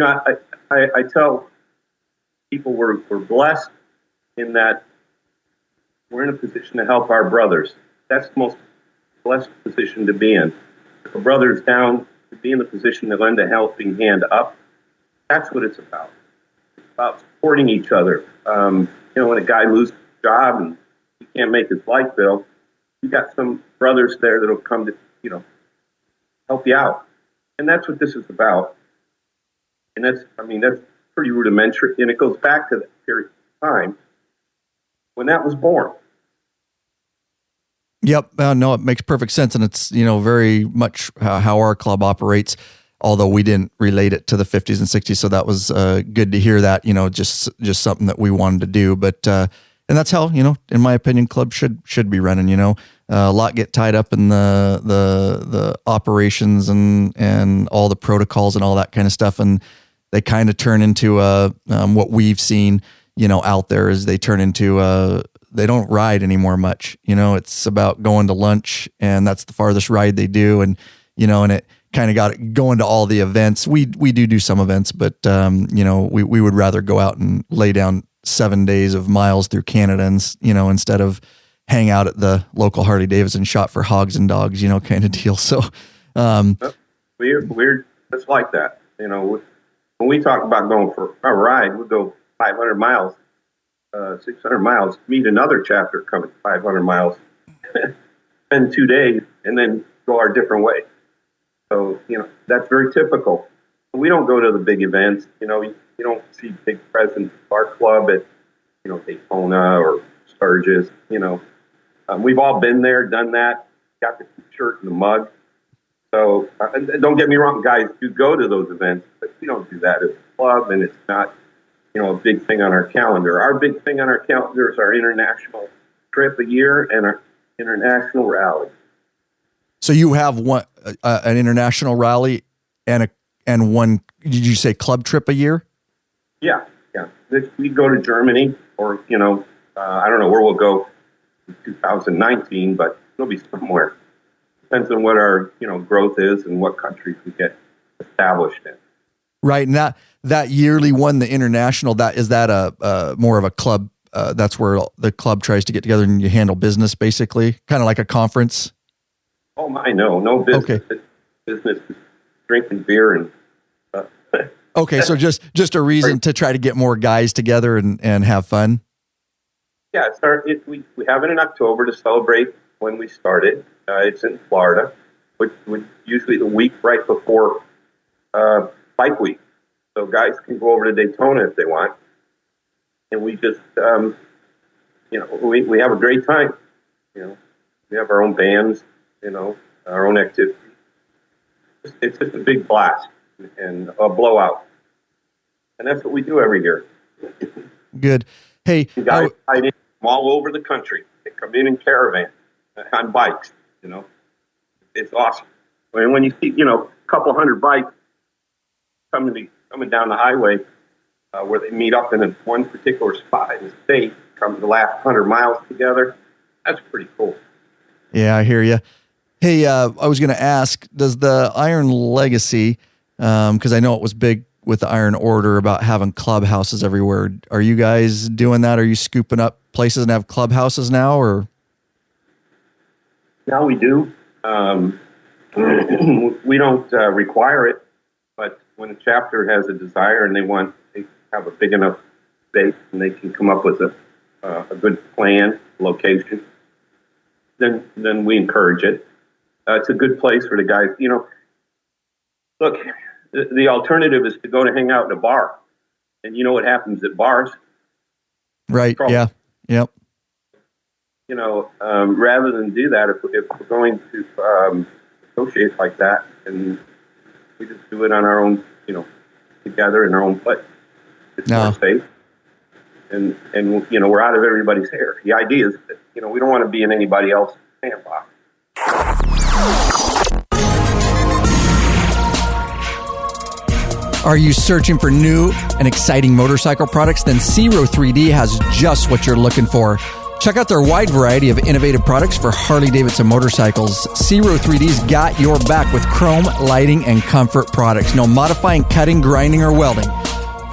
I tell people we're blessed in that we're in a position to help our brothers. That's the most blessed position to be in. If a brother's down, to be in the position to lend a helping hand up, that's what it's about. It's about supporting each other. When a guy loses his job and he can't make his light bill, you got some brothers there that'll come to, help you out. And that's what this is about. And that's pretty rudimentary. And it goes back to that period of time when that was born. Yep. No, it makes perfect sense. And it's, very much how our club operates, although we didn't relate it to the 50s and 60s. So that was good to hear that, just something that we wanted to do. But, and that's how, in my opinion, clubs should be running, a lot get tied up in the operations and all the protocols and all that kind of stuff. And they kind of turn into what we've seen, out there is they turn into they don't ride anymore much. It's about going to lunch, and that's the farthest ride they do. And, and it kind of got it going to all the events. We do some events, but, we would rather go out and lay down 7 days of miles through Canada and, instead of hang out at the local Harley Davidson shop for hogs and dogs, kind of deal. So, we're just like that. When we talk about going for a ride, we'll go 500 miles, 600 miles, meet another chapter coming 500 miles, spend 2 days, and then go our different way. So, that's very typical. We don't go to the big events. You don't see big presence of our club at, Daytona or Sturgis. We've all been there, done that, got the t-shirt and the mug. So don't get me wrong, guys do go to those events, but we don't do that as a club, and it's not, a big thing on our calendar. Our big thing on our calendar is our international trip a year and our international rally. So you have an international rally and one, did you say club trip a year? Yeah. We go to Germany or, I don't know where we'll go in 2019, but it'll be somewhere. Depends on what our, growth is and what countries we get established in. Right. And that yearly one, the international, is that a more of a club? That's where the club tries to get together and you handle business, basically, kind of like a conference. Oh my, no business. Okay. Business is drinking beer and. Okay, so just a reason to try to get more guys together and have fun. Yeah, we have it in October to celebrate when we started. It's in Florida, which usually the week right before Bike Week. So guys can go over to Daytona if they want. And we just, we have a great time. We have our own bands, our own activities. It's just a big blast and a blowout. And that's what we do every year. Good. Hey, guys ride in from all over the country. They come in caravans on bikes. It's awesome. When you see, a couple hundred bikes coming down the highway where they meet up in one particular spot in the state, come the last 100 miles together, that's pretty cool. Yeah, I hear you. Hey, I was going to ask, does the Iron Legacy, because I know it was big with the Iron Order about having clubhouses everywhere. Are you guys doing that? Are you scooping up places and have clubhouses now, or? Now we do. We don't require it, but when a chapter has a desire and they have a big enough space and they can come up with a good plan, location, then we encourage it. It's a good place for the guys. Look, the alternative is to go to hang out in a bar, and you know what happens at bars, right? Trouble. Yeah, yep. Rather than do that, if we're going to associate like that, and we just do it on our own, together in our own place. It's more safe, and we're out of everybody's hair. The idea is that we don't want to be in anybody else's sandbox. Are you searching for new and exciting motorcycle products? Then Zero 3D has just what you're looking for. Check out their wide variety of innovative products for Harley-Davidson motorcycles. Zero 3D's got your back with chrome, lighting, and comfort products. No modifying, cutting, grinding, or welding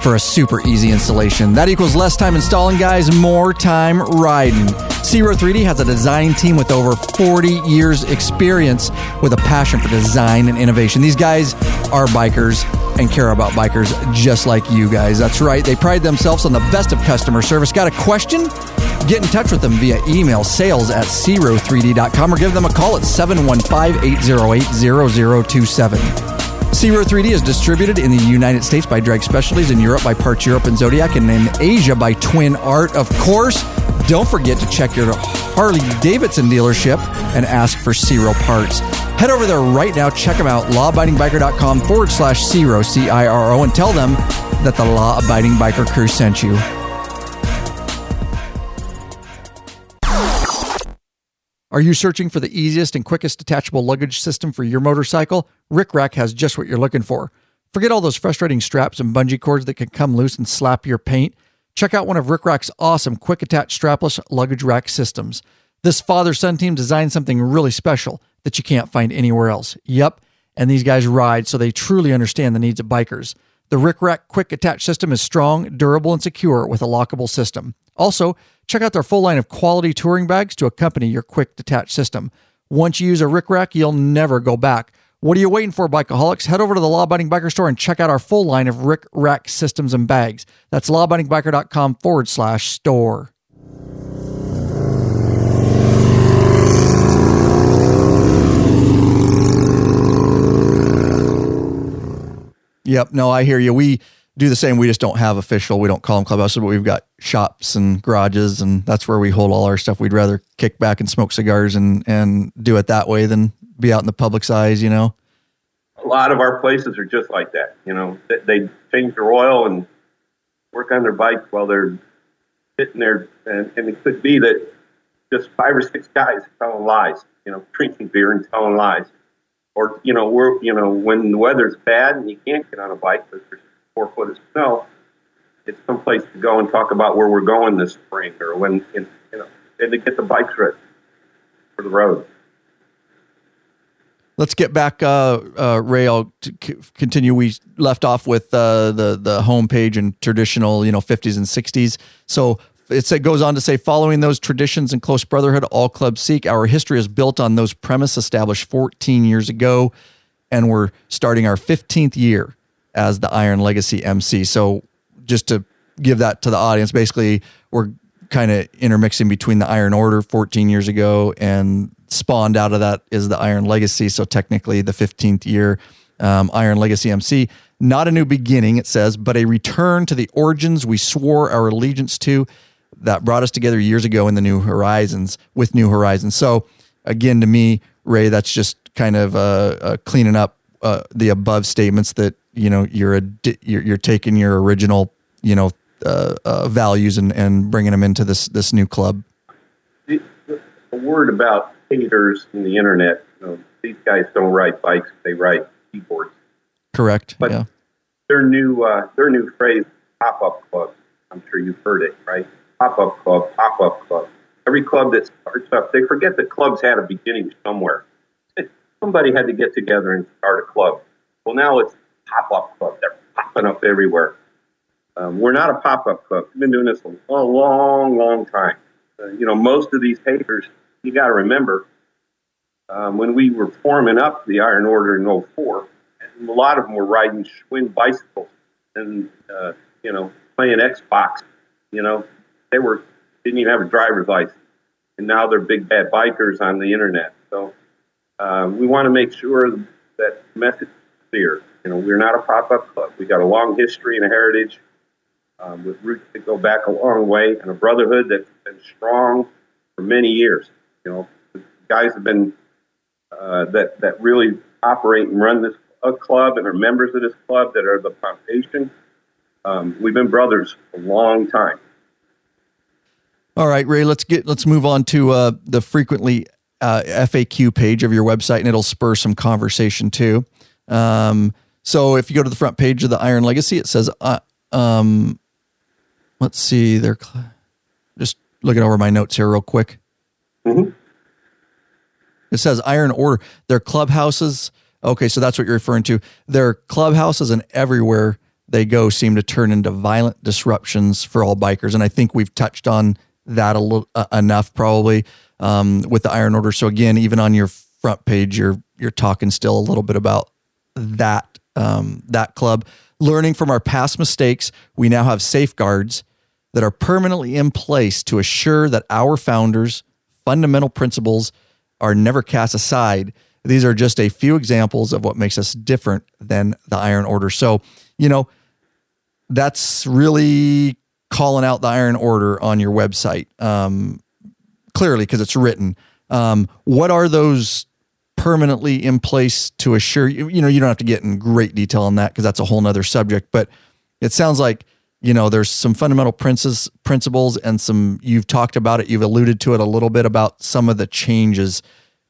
for a super easy installation. That equals less time installing, guys, more time riding. Zero 3D has a design team with over 40 years experience with a passion for design and innovation. These guys are bikers and care about bikers just like you guys. That's right. They pride themselves on the best of customer service. Got a question? Get in touch with them via email, sales@zero3d.com, or give them a call at 715-808-0027. Zero 3D is distributed in the United States by Drag Specialties, in Europe by Parts Europe and Zodiac, and in Asia by Twin Art. Of course, don't forget to check your Harley-Davidson dealership and ask for Zero parts. Head over there right now. Check them out, lawabidingbiker.com/Zero, CIRO, and tell them that the Law Abiding Biker crew sent you. Are you searching for the easiest and quickest detachable luggage system for your motorcycle? Rick Rack has just what you're looking for. Forget all those frustrating straps and bungee cords that can come loose and slap your paint. Check out one of Rick Rack's awesome quick attach strapless luggage rack systems. This father-son team designed something really special that you can't find anywhere else. Yep, and these guys ride, so they truly understand the needs of bikers. The Rick Rack quick attach system is strong, durable, and secure with a lockable system. Also, check out their full line of quality touring bags to accompany your quick detach system. Once you use a Rick Rack, you'll never go back. What are you waiting for, Bikeaholics? Head over to the Law Abiding Biker store and check out our full line of Rick Rack systems and bags. That's lawabidingbiker.com/store. Yep, no, I hear you. We do the same. We just don't have official. We don't call them clubhouses, but we've got shops and garages, and that's where we hold all our stuff. We'd rather kick back and smoke cigars and do it that way than be out in the public's eyes, A lot of our places are just like that. They change their oil and work on their bikes while they're sitting there, and it could be that just 5 or 6 guys telling lies, drinking beer and telling lies. Or, when the weather's bad and you can't get on a bike because there's 4 foot of snow, it's someplace to go and talk about where we're going this spring, or when, and to get the bikes ready for the road. Let's get back, Ray. I'll continue. We left off with the homepage and traditional, 50s and 60s. So it goes on to say, following those traditions and close brotherhood, all clubs seek. Our history is built on those premises established 14 years ago, and we're starting our 15th year as the Iron Legacy MC. So just to give that to the audience, basically, we're kind of intermixing between the Iron Order 14 years ago, and spawned out of that is the Iron Legacy. So technically the 15th year, Iron Legacy MC. Not a new beginning, it says, but a return to the origins we swore our allegiance to that brought us together years ago in the New Horizons, with New Horizons. So again, to me, Ray, that's just kind of cleaning up the above statements that, you're taking your original, values and bringing them into this new club. A word about haters in the internet. These guys don't ride bikes; they ride keyboards. Correct. But yeah. their new phrase, pop-up club. I'm sure you've heard it, right? Pop-up club, pop-up club. Every club that starts up, they forget that clubs had a beginning somewhere. Somebody had to get together and start a club. Well, now it's pop-up club. They're popping up everywhere. We're not a pop-up club. We've been doing this a long, long time. Most of these haters, you got to remember, when we were forming up the Iron Order in '04, a lot of them were riding Schwinn bicycles and, playing Xbox. They didn't even have a driver's license. And now they're big bad bikers on the internet. So we want to make sure that the message is clear. We're not a pop-up club. We got a long history and a heritage with roots that go back a long way, and a brotherhood that's been strong for many years. The guys have been that really operate and run this club and are members of this club that are the foundation. We've been brothers a long time. All right, Ray, let's move on to the frequently FAQ page of your website, and it'll spur some conversation too. So if you go to the front page of the Iron Legacy, it says, let's see, they're just looking over my notes here real quick. Mm-hmm. It says Iron Order, their clubhouses. Okay, so that's what you're referring to. Their clubhouses and everywhere they go seem to turn into violent disruptions for all bikers. And I think we've touched on that a little enough probably with the Iron Order. So again, even on your front page, you're talking still a little bit about that club. Learning from our past mistakes, we now have safeguards that are permanently in place to assure that our founders' fundamental principles are never cast aside. These are just a few examples of what makes us different than the Iron Order. So, that's really calling out the Iron Order on your website, clearly, because it's written. What are those permanently in place to assure you? You don't have to get in great detail on that because that's a whole nother subject, but it sounds like, there's some fundamental principles and you've talked about it, you've alluded to it a little bit about some of the changes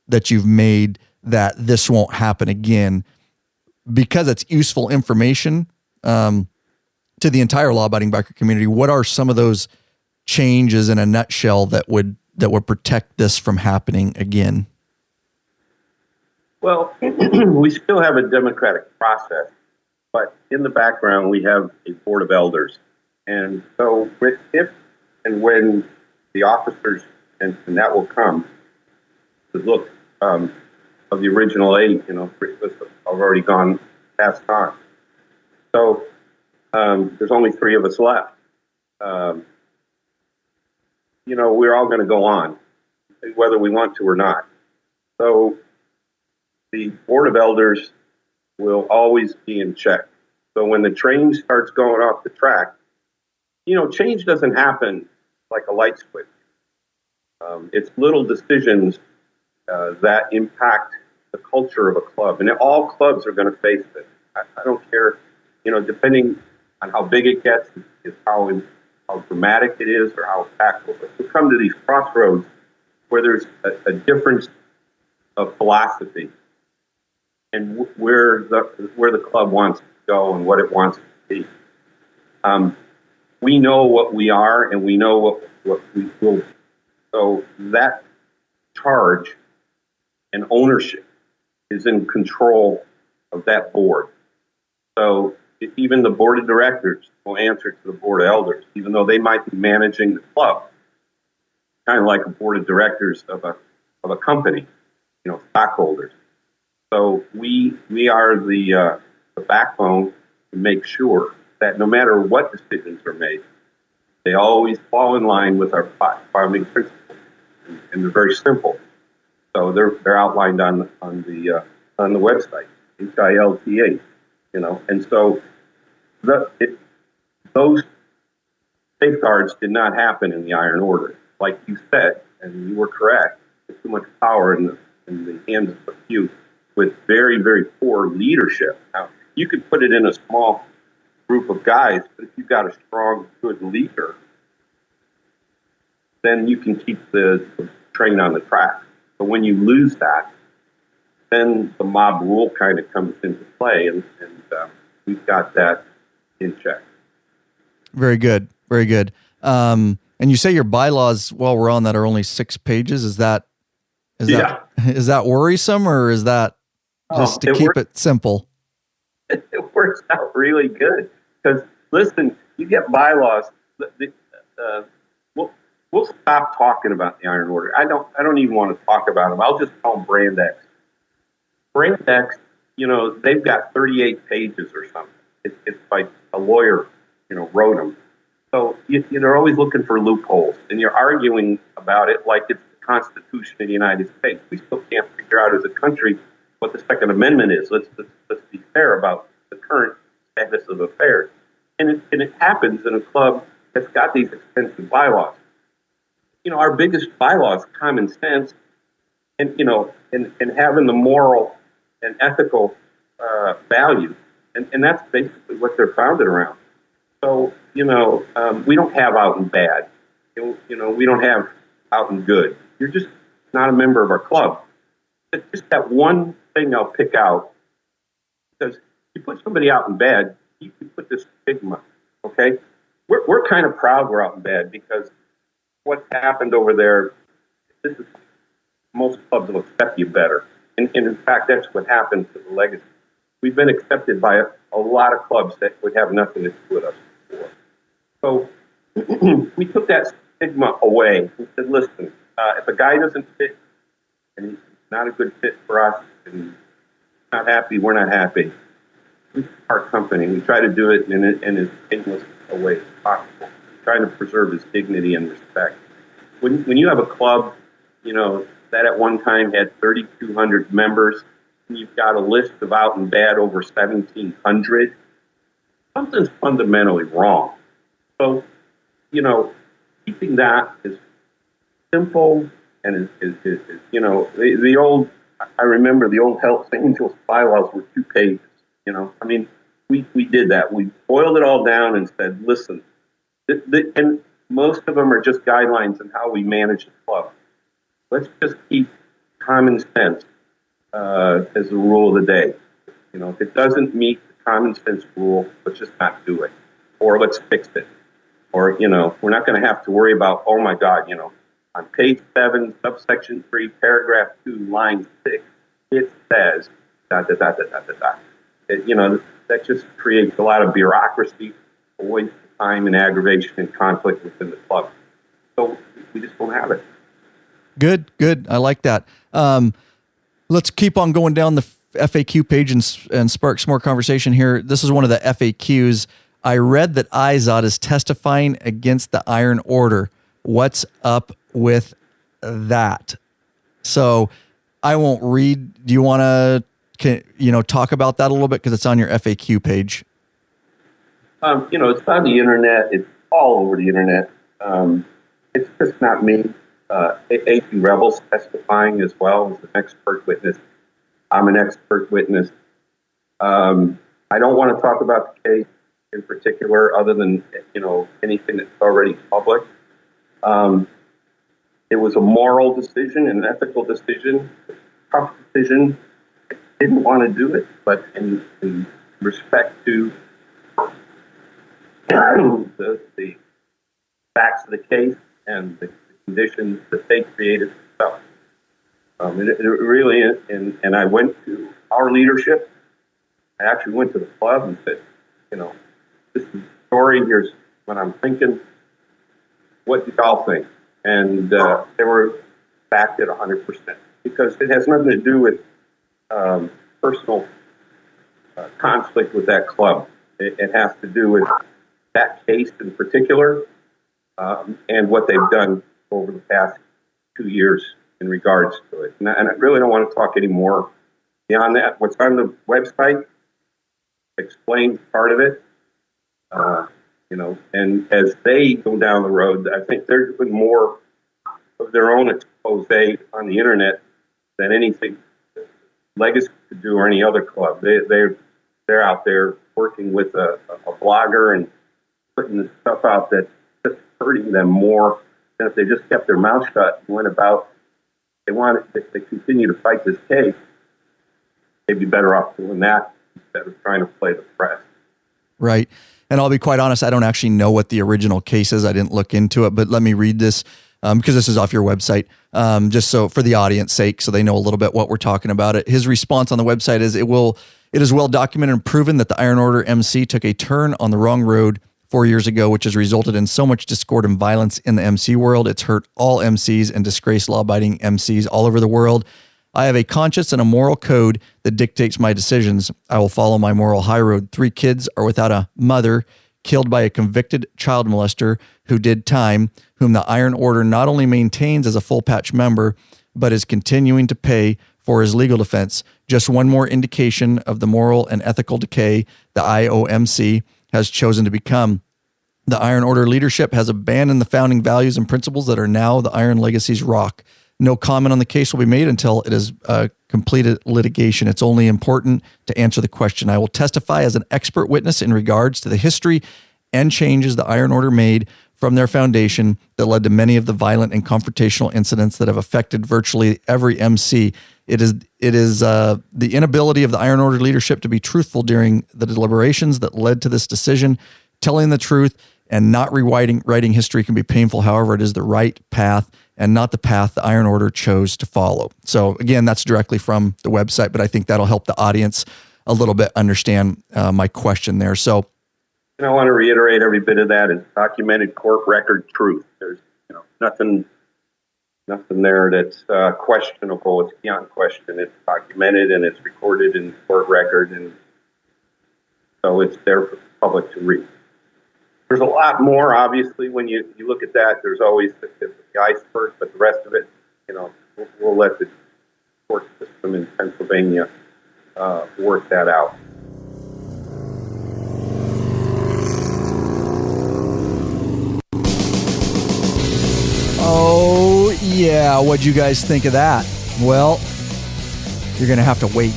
that you've made that this won't happen again because it's useful information to the entire law-abiding biker community. What are some of those changes in a nutshell that would protect this from happening again? Well, we still have a democratic process, but in the background we have a board of elders. And so if and when the officers, and that will come, to look of the original 8, have already gone past time. So there's only 3 of us left. We're all going to go on, whether we want to or not. So the Board of Elders will always be in check. So when the train starts going off the track, change doesn't happen like a light switch. It's little decisions that impact the culture of a club. And all clubs are going to face this. I don't care, depending on how big it gets, is how dramatic it is or how impactful. But we come to these crossroads where there's a difference of philosophy and where the club wants to go and what it wants to be. We know what we are and we know what we will be. So that charge and ownership is in control of that board. So even the board of directors will answer to the board of elders, even though they might be managing the club, kind of like a board of directors of a company, stockholders. So we are the backbone to make sure that no matter what decisions are made, they always fall in line with our founding principles, and they're very simple. So they're outlined on the website, HILTA, and so those safeguards did not happen in the Iron Order, like you said, and you were correct. There's too much power in the hands of a few with very, very poor leadership. Now, you could put it in a small group of guys, but if you've got a strong, good leader, then you can keep the train on the track. But when you lose that, then the mob rule kind of comes into play, and we've got that in check. Very good. Very good. And you say your bylaws, while we're on that, are only 6 pages. Is that worrisome, or is that just to keep it simple? It works out really good because, listen, you get bylaws. We'll stop talking about the Iron Order. I don't even want to talk about them. I'll just call them Brand X. Brand X, they've got 38 pages or something. It's like a lawyer, wrote them. So you're always looking for loopholes, and you're arguing about it like it's the Constitution of the United States. We still can't figure out as a country what the Second Amendment is. Let's be fair about the current status of affairs. And it happens in a club that's got these extensive bylaws. Our biggest bylaw is common sense, and having the moral and ethical value, and that's basically what they're founded around. So we don't have out and bad. We don't have out and good. You're just not a member of our club. It's just that one thing I'll pick out, because you put somebody out in bad, you put this stigma. Okay, we're kind of proud we're out in bad because what happened over there, most clubs will accept you better. And in fact, that's what happened to the Legacy. We've been accepted by a lot of clubs that would have nothing to do with us before. So we took that stigma away and said, listen, if a guy doesn't fit and he's not a good fit for us and he's not happy, we're not happy. We our company. We try to do it in as painless a way as possible, trying to preserve his dignity and respect. When you have a club, that at one time had 3,200 members, and you've got a list of out and bad over 1,700, something's fundamentally wrong. So, keeping that is simple and is the old. I remember the old Hells Angels bylaws were 2 pages. We did that. We boiled it all down and said, listen, and most of them are just guidelines on how we manage the club. Let's just keep common sense as the rule of the day. If it doesn't meet the common sense rule, let's just not do it, or let's fix it, or we're not going to have to worry about, oh my God, on page 7, subsection 3, paragraph 2, line 6, it says da da da da da da da. That just creates a lot of bureaucracy, a waste of time and aggravation and conflict within the club. So we just don't have it. Good. I like that. Let's keep on going down the FAQ page and spark some more conversation here. This is one of the FAQs. I read that Izod is testifying against the Iron Order. What's up with that? So I won't read. Do you want to, talk about that a little bit? Because it's on your FAQ page. It's on the internet. It's all over the internet. It's just not me. AP Rebel's testifying as well as an expert witness. I'm an expert witness. I don't want to talk about the case in particular, other than anything that's already public. It was a moral decision, an ethical decision, tough decision. I didn't want to do it, but in respect to the facts of the case and the conditions that they created themselves. It really is, and I went to our leadership. I actually went to the club and said, this is the story. Here's what I'm thinking. What do y'all think? And they were backed at 100% because it has nothing to do with personal conflict with that club. It has to do with that case in particular and what they've done over the past 2 years in regards to it. And I really don't want to talk any more beyond that. What's on the website explains part of it. And as they go down the road, I think they're doing more of their own expose on the internet than anything Legacy could do or any other club. They're out there working with a blogger and putting this stuff out that's just hurting them more than if they just kept their mouth shut and went about. If they continue to fight this case, they'd be better off doing that instead of trying to play the press. Right. And I'll be quite honest, I don't actually know what the original case is. I didn't look into it, but let me read this because this is off your website, just so for the audience sake, so they know a little bit what we're talking about. His response on the website is, it is well documented and proven that the Iron Order MC took a turn on the wrong road 4 years ago, which has resulted in so much discord and violence in the MC world. It's hurt all MCs and disgraced law-abiding MCs all over the world. I have a conscience and a moral code that dictates my decisions. I will follow my moral high road. 3 kids are without a mother, killed by a convicted child molester who did time, whom the Iron Order not only maintains as a full patch member, but is continuing to pay for his legal defense. Just one more indication of the moral and ethical decay the IOMC has chosen to become. The Iron Order leadership has abandoned the founding values and principles that are now the Iron Legacy's rock. No comment on the case will be made until it is completed litigation. It's only important to answer the question. I will testify as an expert witness in regards to the history and changes the Iron Order made from their foundation that led to many of the violent and confrontational incidents that have affected virtually every MC. It is the inability of the Iron Order leadership to be truthful during the deliberations that led to this decision. Telling the truth and not writing history can be painful. However, it is the right path and not the path the Iron Order chose to follow. So again, that's directly from the website, but I think that'll help the audience a little bit understand my question there. So, and I want to reiterate every bit of that is documented court record truth. There's nothing there that's questionable. It's beyond question. It's documented and it's recorded in court record, and so it's there for the public to read. There's a lot more, obviously, when you look at that. There's always the iceberg, but the rest of it, we'll let the court system in Pennsylvania work that out. Oh, yeah. What'd you guys think of that? Well, you're going to have to wait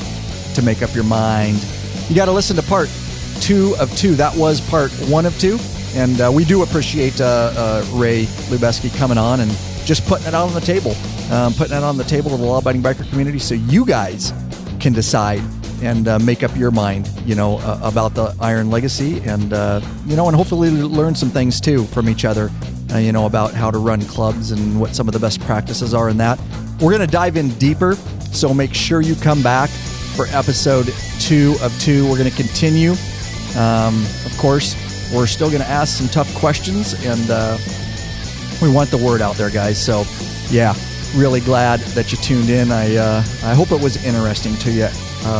to make up your mind. You got to listen to part 2 of 2. That was part 1 of 2. And we do appreciate Ray Lubesky coming on and just putting it out on the table, of the law-abiding biker community, so you guys can decide and make up your mind, about the Iron Legacy, and and hopefully learn some things too from each other, about how to run clubs and what some of the best practices are in that. We're going to dive in deeper, so make sure you come back for episode 2 of 2. We're going to continue. Of course, we're still going to ask some tough questions, and we want the word out there, guys. So, yeah, really glad that you tuned in. I hope it was interesting to you,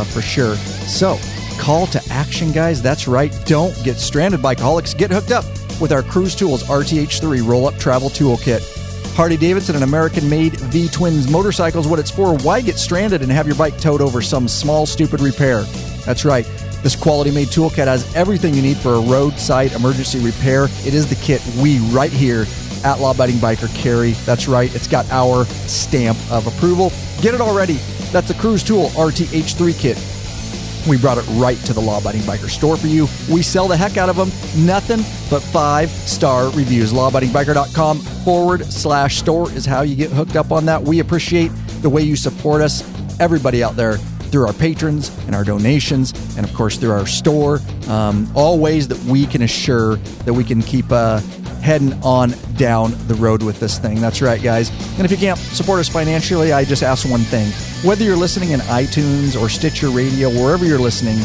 for sure. So, call to action, guys. That's right. Don't get stranded, bikeaholics. Get hooked up with our Cruise Tools RTH3 Roll-Up Travel Toolkit. Harley-Davidson and American-made V-Twins motorcycles, what it's for. Why get stranded and have your bike towed over some small, stupid repair? That's right. This quality-made toolkit has everything you need for a roadside emergency repair. It is the kit we, right here at Law Abiding Biker, carry. That's right. It's got our stamp of approval. Get it already. That's the Cruise Tool RTH3 kit. We brought it right to the Law Abiding Biker store for you. We sell the heck out of them. Nothing but 5-star reviews. LawAbidingBiker.com/store is how you get hooked up on that. We appreciate the way you support us, everybody out there, through our patrons and our donations, and of course through our store. All ways that we can assure that we can keep heading on down the road with this thing. That's right, guys. And if you can't support us financially, I just ask one thing. Whether you're listening in iTunes or Stitcher Radio, wherever you're listening,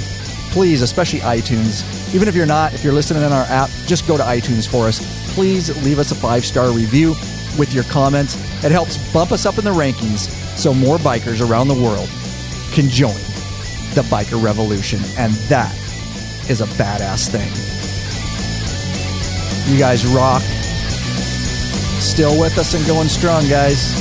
please, especially iTunes, even if you're not, if you're listening in our app, just go to iTunes for us. Please leave us a 5-star review with your comments. It helps bump us up in the rankings so more bikers around the world can join the biker revolution, and that is a badass thing. You guys rock. Still with us and going strong, guys.